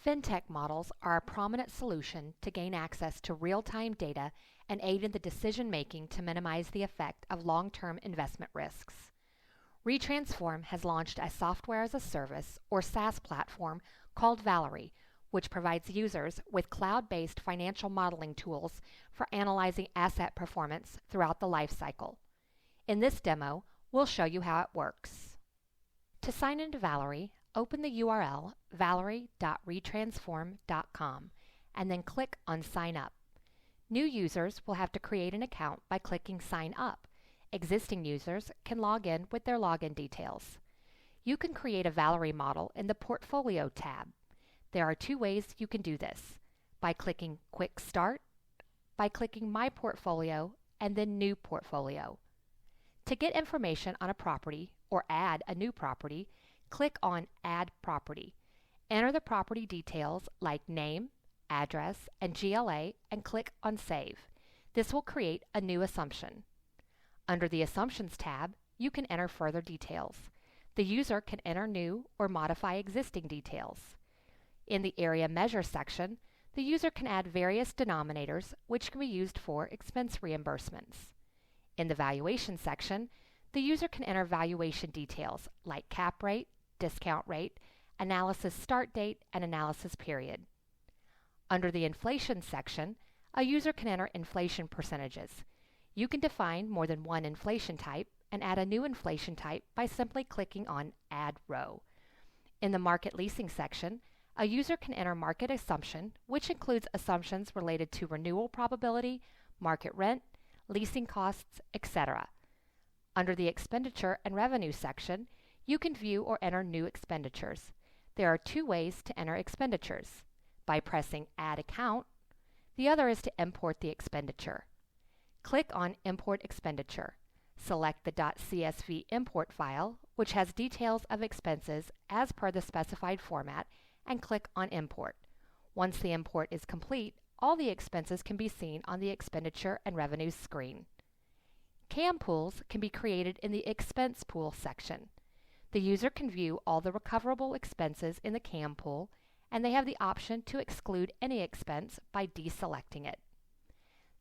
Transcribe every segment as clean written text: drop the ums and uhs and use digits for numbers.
Fintech models are a prominent solution to gain access to real-time data and aid in the decision-making to minimize the effect of long-term investment risks. Retransform has launched a software as a service or SaaS platform called Valere, which provides users with cloud-based financial modeling tools for analyzing asset performance throughout the lifecycle. In this demo, we'll show you how it works. To sign into Valere, open the URL valere.retransform.com and then click on Sign Up. New users will have to create an account by clicking Sign Up. Existing users can log in with their login details. You can create a Valere model in the Portfolio tab. There are two ways you can do this: by clicking Quick Start, by clicking My Portfolio, and then New Portfolio. To get information on a property or add a new property, click on Add Property. Enter the property details like name, address, and GLA and click on Save. This will create a new assumption. Under the Assumptions tab, you can enter further details. The user can enter new or modify existing details. In the Area Measure section, the user can add various denominators which can be used for expense reimbursements. In the Valuation section, the user can enter valuation details like cap rate, discount rate, analysis start date, and analysis period. Under the Inflation section, a user can enter inflation percentages. You can define more than one inflation type and add a new inflation type by simply clicking on Add Row. In the Market Leasing section, a user can enter market assumption, which includes assumptions related to renewal probability, market rent, leasing costs, etc. Under the Expenditure and Revenue section, you can view or enter new expenditures. There are two ways to enter expenditures: by pressing Add Account. The other is to import the expenditure. Click on Import Expenditure. Select the .csv import file, which has details of expenses as per the specified format, and click on Import. Once the import is complete, all the expenses can be seen on the Expenditure and Revenues screen. CAM pools can be created in the Expense Pool section. The user can view all the recoverable expenses in the CAM pool, and they have the option to exclude any expense by deselecting it.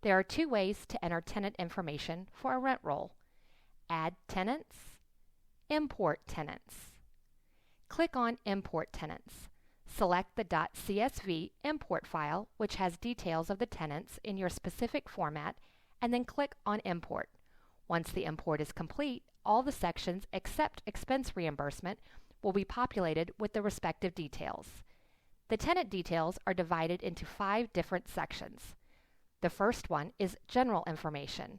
There are two ways to enter tenant information for a rent roll: Add Tenants, Import Tenants. Click on Import Tenants. Select the .csv import file, which has details of the tenants in your specific format, and then click on Import. Once the import is complete, all the sections except expense reimbursement will be populated with the respective details. The tenant details are divided into 5 different sections. The first one is general information.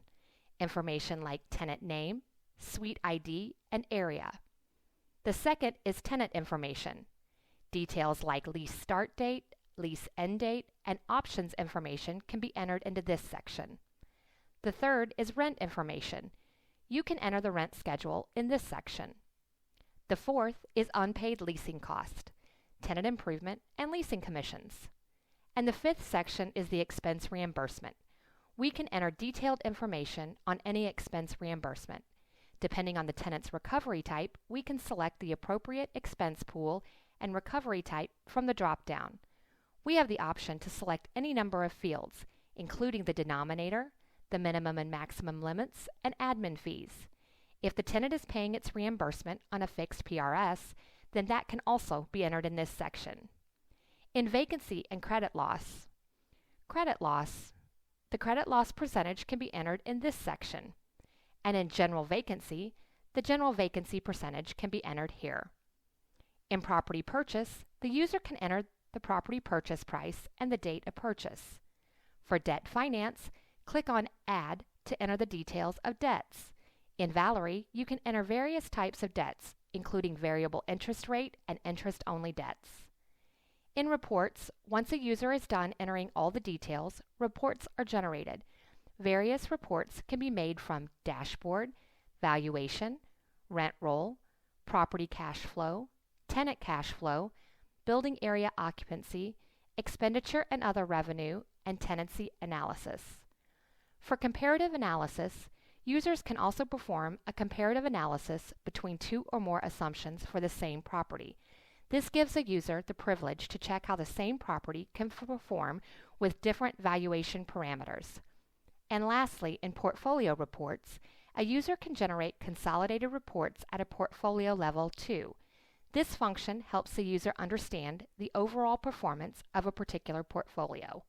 Information like tenant name, suite ID, and area. The second is tenant information. Details like lease start date, lease end date, and options information can be entered into this section. The third is rent information. You can enter the rent schedule in this section. The fourth is unpaid leasing cost, tenant improvement, and leasing commissions. And the fifth section is the expense reimbursement. We can enter detailed information on any expense reimbursement. Depending on the tenant's recovery type, we can select the appropriate expense pool and recovery type from the drop-down. We have the option to select any number of fields, including the denominator, the minimum and maximum limits, and admin fees. If the tenant is paying its reimbursement on a fixed PRS, then that can also be entered in this section. In vacancy and credit loss, the credit loss percentage can be entered in this section. And in general vacancy, the general vacancy percentage can be entered here. In property purchase, the user can enter the property purchase price and the date of purchase. For debt finance, click on Add to enter the details of debts. In Valere, you can enter various types of debts, including variable interest rate and interest-only debts. In reports, once a user is done entering all the details, reports are generated. Various reports can be made from dashboard, valuation, rent roll, property cash flow, tenant cash flow, building area occupancy, expenditure and other revenue, and tenancy analysis. For comparative analysis, users can also perform a comparative analysis between 2 or more assumptions for the same property. This gives a user the privilege to check how the same property can perform with different valuation parameters. And lastly, in portfolio reports, a user can generate consolidated reports at a portfolio level too. This function helps the user understand the overall performance of a particular portfolio.